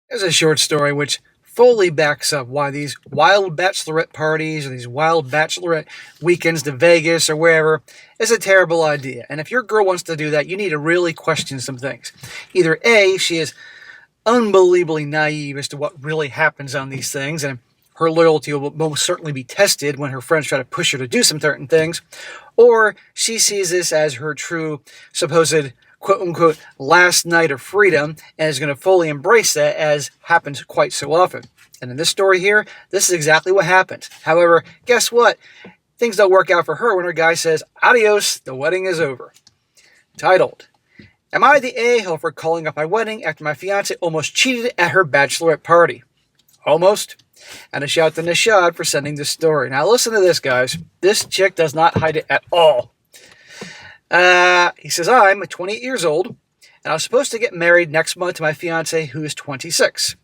There's a short story which fully backs up why these wild bachelorette parties or these wild bachelorette weekends to Vegas or wherever is a terrible idea. And if your girl wants to do that, you need to really question some things. Either A, she is unbelievably naive as to what really happens on these things, and her loyalty will most certainly be tested when her friends try to push her to do some certain things, or she sees this as her true supposed quote unquote last night of freedom and is going to fully embrace that, as happens quite so often. And in this story here, this is exactly what happens. However, guess what? Things don't work out for her when her guy says, "Adios, the wedding is over." Titled, "Am I the a-hole for calling up my wedding after my fiance almost cheated at her bachelorette party?" Almost. And a shout to Nishad for sending this story. Now listen to this, guys. This chick does not hide it at all. He says, "I'm 28 years old, and I was supposed to get married next month to my fiance, who is 26.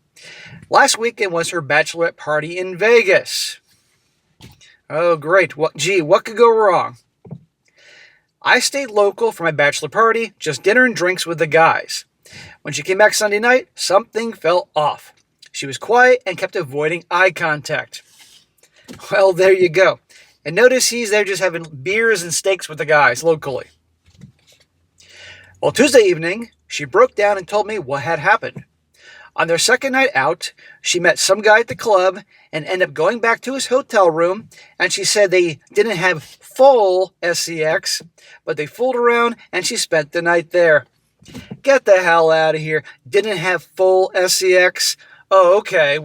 Last weekend was her bachelorette party in Vegas." Oh, great. What could go wrong? "I stayed local for my bachelor party, just dinner and drinks with the guys. When she came back Sunday night, something fell off. She was quiet and kept avoiding eye contact." Well, there you go. And notice he's there just having beers and steaks with the guys locally. "Well, Tuesday evening, she broke down and told me what had happened. On their second night out, she met some guy at the club and ended up going back to his hotel room, and she said they didn't have full sex, but they fooled around and she spent the night there." Get the hell out of here. Didn't have full sex? Oh, okay.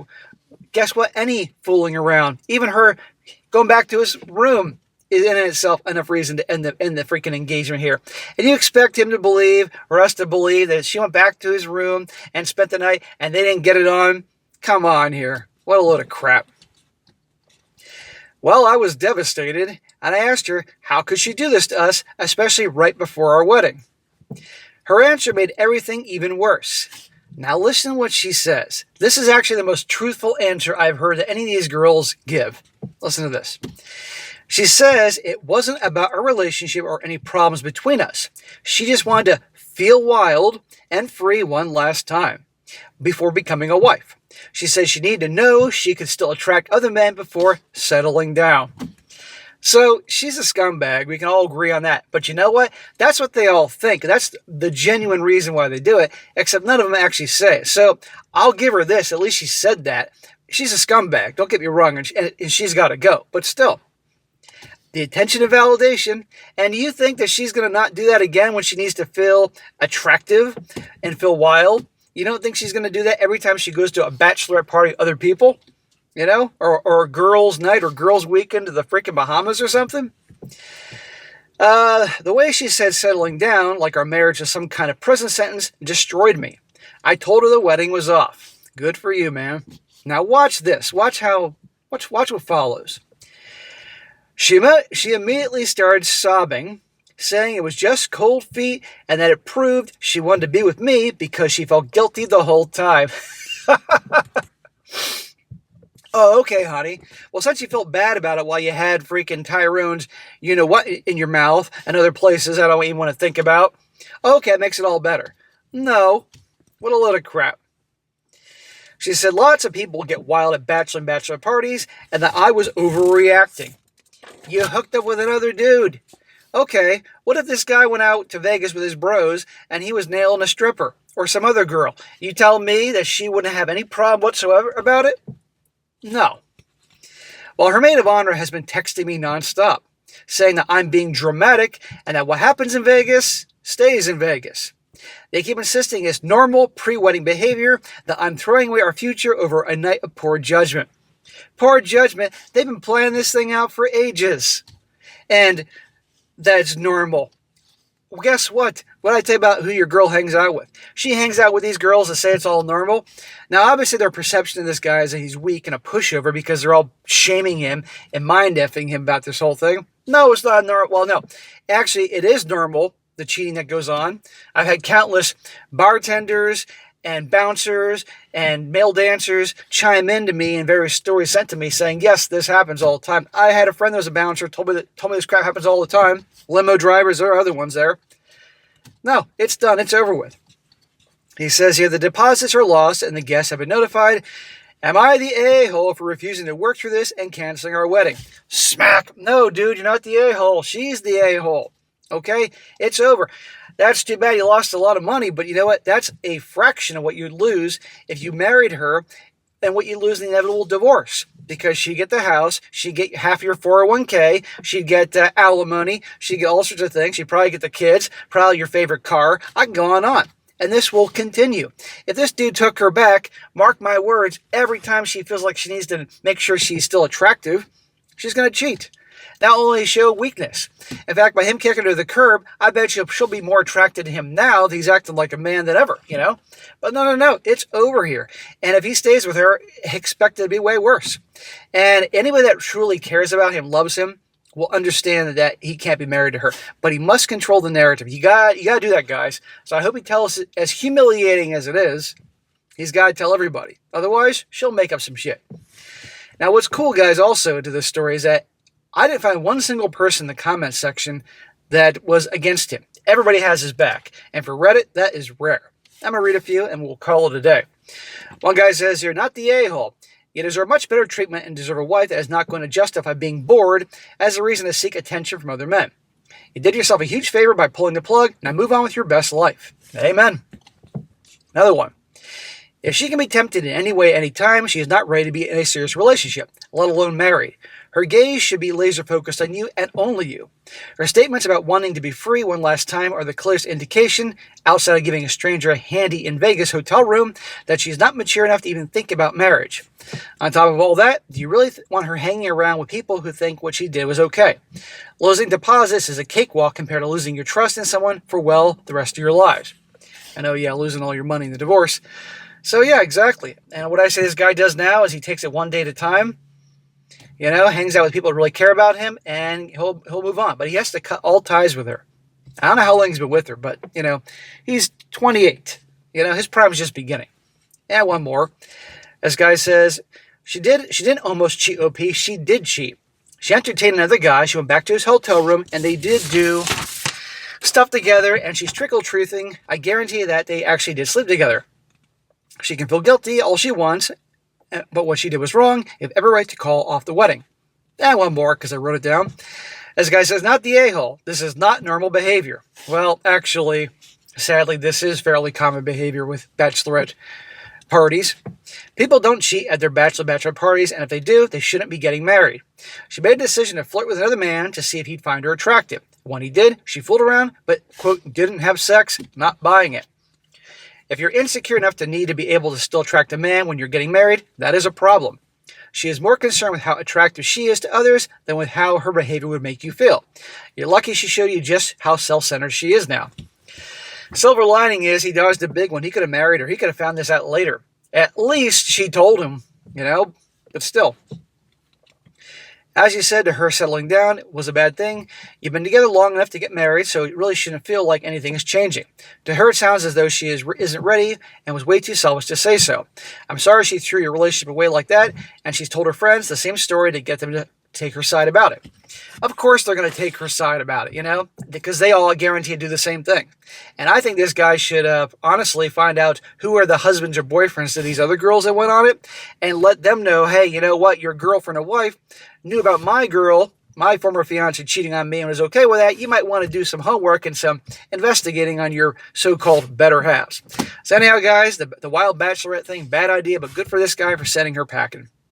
Guess what? Any fooling around, even her going back to his room, is in itself enough reason to end the freaking engagement here. And you expect him to believe, or us to believe, that she went back to his room and spent the night and they didn't get it on? Come on here. What a load of crap. "Well, I was devastated, and I asked her how could she do this to us, especially right before our wedding. Her answer made everything even worse. Now listen to what she says. This is actually the most truthful answer I've heard that any of these girls give. Listen to this. She says it wasn't about our relationship or any problems between us. She just wanted to feel wild and free one last time before becoming a wife. She says she needed to know she could still attract other men before settling down." So she's a scumbag. We can all agree on that. But you know what? That's what they all think. That's the genuine reason why they do it, except none of them actually say it. So I'll give her this. At least she said that. She's a scumbag. Don't get me wrong. And she's got to go. But still, the attention and validation. And do you think that she's going to not do that again when she needs to feel attractive and feel wild? You don't think she's going to do that every time she goes to a bachelorette party with other people? You know, or a girls' night or girls' weekend to the freaking Bahamas or something? The way she said settling down, like our marriage is some kind of prison sentence, destroyed me. I told her the wedding was off. Good for you, man. Now watch this. Watch what follows. She immediately started sobbing, saying it was just cold feet and that it proved she wanted to be with me because she felt guilty the whole time. Oh, okay, honey. Well, since you felt bad about it while you had freaking Tyrone's you-know-what in your mouth and other places I don't even want to think about, okay, it makes it all better. No. What a load of crap. She said lots of people get wild at bachelor and bachelor parties and that I was overreacting. You hooked up with another dude. Okay, what if this guy went out to Vegas with his bros and he was nailing a stripper or some other girl? You tell me that she wouldn't have any problem whatsoever about it? No. Well, her maid of honor has been texting me nonstop, saying that I'm being dramatic and that what happens in Vegas stays in Vegas. They keep insisting it's normal pre-wedding behavior, that I'm throwing away our future over a night of poor judgment. Poor judgment? They've been planning this thing out for ages. And that's normal. Well, guess what? What did I tell you about who your girl hangs out with? She hangs out with these girls that say it's all normal. Now, obviously, their perception of this guy is that he's weak and a pushover because they're all shaming him and mind-effing him about this whole thing. No, it's not normal. Well, no. Actually, it is normal, the cheating that goes on. I've had countless bartenders and bouncers and male dancers chime in to me and various stories sent to me saying, yes, this happens all the time. I had a friend that was a bouncer, told me this crap happens all the time. Limo drivers, there are other ones there. No, it's done. It's over with. He says here, the deposits are lost and the guests have been notified. Am I the a-hole for refusing to work through this and canceling our wedding? Smack. No, dude, you're not the a-hole. She's the a-hole. Okay? It's over. That's too bad you lost a lot of money, but you know what? That's a fraction of what you'd lose if you married her and what you lose in the inevitable divorce. Because she'd get the house, she'd get half your 401k, she'd get alimony, she'd get all sorts of things. She'd probably get the kids, probably your favorite car. I can go on and on. And this will continue. If this dude took her back, mark my words, every time she feels like she needs to make sure she's still attractive, she's going to cheat. Not only show weakness. In fact, by him kicking her to the curb, I bet she'll be more attracted to him now that he's acting like a man than ever, you know? But no, it's over here. And if he stays with her, expect it to be way worse. And anybody that truly cares about him, loves him, will understand that he can't be married to her. But he must control the narrative. You got to do that, guys. So I hope he tells us, as humiliating as it is, he's got to tell everybody. Otherwise, she'll make up some shit. Now, what's cool, guys, also to this story is that I didn't find one single person in the comment section that was against him. Everybody has his back. And for Reddit, that is rare. I'm going to read a few and we'll call it a day. One guy says here, not the a-hole. You deserve much better treatment and deserve a wife that is not going to justify being bored as a reason to seek attention from other men. You did yourself a huge favor by pulling the plug. Now move on with your best life. Amen. Another one. If she can be tempted in any way, anytime, she is not ready to be in a serious relationship, let alone married. Her gaze should be laser focused on you and only you. Her statements about wanting to be free one last time are the clearest indication, outside of giving a stranger a handy in Vegas hotel room, that she's not mature enough to even think about marriage. On top of all that, do you really want her hanging around with people who think what she did was okay? Losing deposits is a cakewalk compared to losing your trust in someone for, well, the rest of your lives. I know, losing all your money in the divorce. So yeah, exactly. And what I say this guy does now is he takes it one day at a time. Hangs out with people who really care about him, and he'll move on. But he has to cut all ties with her. I don't know how long he's been with her, but, he's 28. His prime is just beginning. And one more. This guy says, she didn't almost cheat, OP. She did cheat. She entertained another guy. She went back to his hotel room, and they did do stuff together, and she's trickle-truthing. I guarantee that they actually did sleep together. She can feel guilty all she wants, but what she did was wrong. You have every right to call off the wedding. And one more, because I wrote it down. This guy says, not the a-hole. This is not normal behavior. Well, actually, sadly, this is fairly common behavior with bachelorette parties. People don't cheat at their bachelorette parties, and if they do, they shouldn't be getting married. She made a decision to flirt with another man to see if he'd find her attractive. When he did, she fooled around, but, quote, didn't have sex, not buying it. If you're insecure enough to need to be able to still attract a man when you're getting married, that is a problem. She is more concerned with how attractive she is to others than with how her behavior would make you feel. You're lucky she showed you just how self-centered she is now. Silver lining is he dodged a big one. He could have married her. He could have found this out later. At least she told him, but still. As you said, to her, settling down was a bad thing. You've been together long enough to get married, so it really shouldn't feel like anything is changing. To her, it sounds as though she isn't ready and was way too selfish to say so. I'm sorry she threw your relationship away like that, and she's told her friends the same story to get them to take her side about it. Of course they're going to take her side about it, because they all guarantee to do the same thing. And I think this guy should honestly find out who are the husbands or boyfriends to these other girls that went on it and let them know, hey, you know what, your girlfriend or wife knew about my girl, my former fiance, cheating on me and was okay with that. You might want to do some homework and some investigating on your so-called better halves. So anyhow, guys, the wild bachelorette thing, bad idea, but good for this guy for sending her packing.